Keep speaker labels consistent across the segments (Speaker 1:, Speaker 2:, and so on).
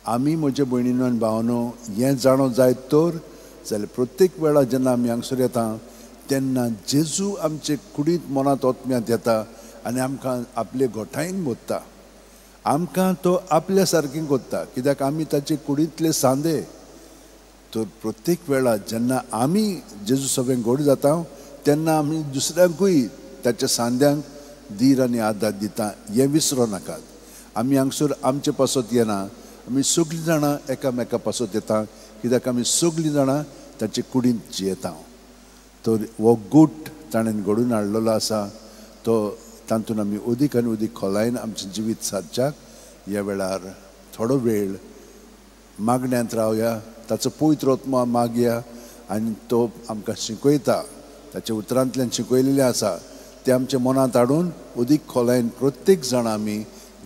Speaker 1: आमी म्हजे भयणीनो आनी भावनो हें जाणो जायत तर जाल्यार प्रत्येक वेळा जेन्ना आमी हांगसर येता तेन्ना जेजू आमचे कुडींत मनांत ओतम्यांत येता आनी आमकां आपले गोठायन मोडटा. आमकां तो आपल्या सारकें कोत्ता कित्याक आमी ताचे कुडींतले सांदे. तर प्रत्येक वेळा जेन्ना आमी जेजू सगळें घोड जाता तेन्ना आमी दुसऱ्यांकूय ताच्या सांद्यांक धीर आनी आदार दिता हें विसरो नाकात. आमी हांगसर आमचे पासत येना, आमी सगळीं जाणां एकामेका पासत येता कित्याक आमी सगळीं जाणां ताचे कुडींत जियेता. तर हो गूट ताणें घडोवन हाडलेलो आसा तो तातूंत आमी उदीक आनी उदीक खोलायन आमचें जिवीत सादच्याक ह्या वेळार थोडो वेळ मागण्यांत रावया, ताचो पवित्र आत्मा मागया आनी तो आमकां शिकयता, ताच्या उतरांतल्यान शिकयलेलें आसा तें आमच्या मनांत हाडून उदीक खोलायन प्रत्येक जाण आमी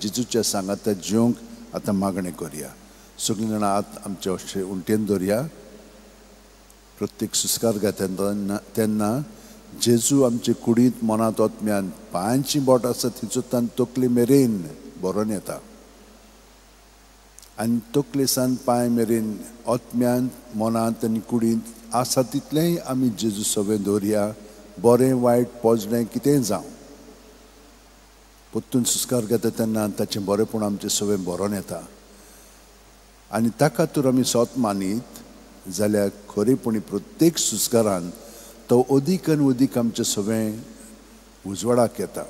Speaker 1: जेजूच्या सांगाता जिवंक आतां मागणें करया. सगळीं जाणां आमचे अशें उंटेन दवरया. प्रत्येक सुस्कार घेता तेन्ना जेजू आमचे कुडींत मनांत ओतम्यान पांयांची बोट आसा थिचून तकले मेरेन बरोवन येता आनी तकले सान पांय मेरेन ओतम्यान मनांत आनी कुडींत आसा तितलेंय आमी जेजू सगळें दवरया. बरें वायट पोजणें कितेंय जावं परतून सुस्कार घेता तेन्ना ताचें बरेंपण आमचें सगळें बरोवन येता आनी ताका तर आमी सोत मानीत जाल्यार खरेपणी प्रत्येक सुस्कारान तो अदीक आनी अदीक आमचें सगळें उजवाडाक येता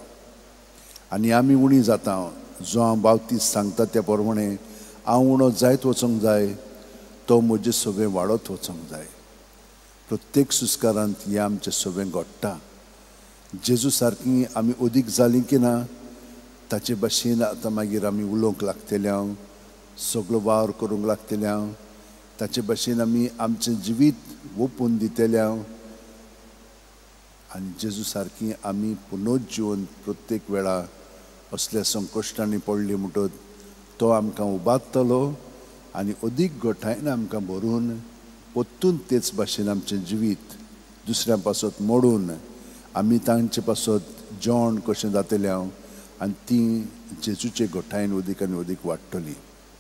Speaker 1: आनी आमी उणी जाता. जो हांव बावतीस सांगता त्या प्रमाणे हांव उणो जायत वचोंक जाय, तो म्हजें सगळें वाडत वचोंक जाय. प्रत्येक सुस्कारांत हें आमचें सगळें घडटा. जेजू सारकीं आमी अदीक जालीं की ना ताचे भाशेन आतां मागीर आमी उलोवंक लागतले हांव, सगळो वावर करूंक लागतले हांव, ताचे भाशेन आमी आमचें जिवीत ओपून दितले हांव आनी जेजू सारकीं आमी पुनोच जिवन प्रत्येक वेळा असल्या संकश्टांनी पडली म्हणटत तो आमकां उबारतलो आनी अदीक घटायन आमकां भरून परतून तेच भाशेन आमचें जिवीत दुसऱ्यां पासत मोडून आमी तांचे पासत जेवण कशें जातलें हांव आनी ती जेजूचे घटायन अदीक आनी अदीक वाडटली.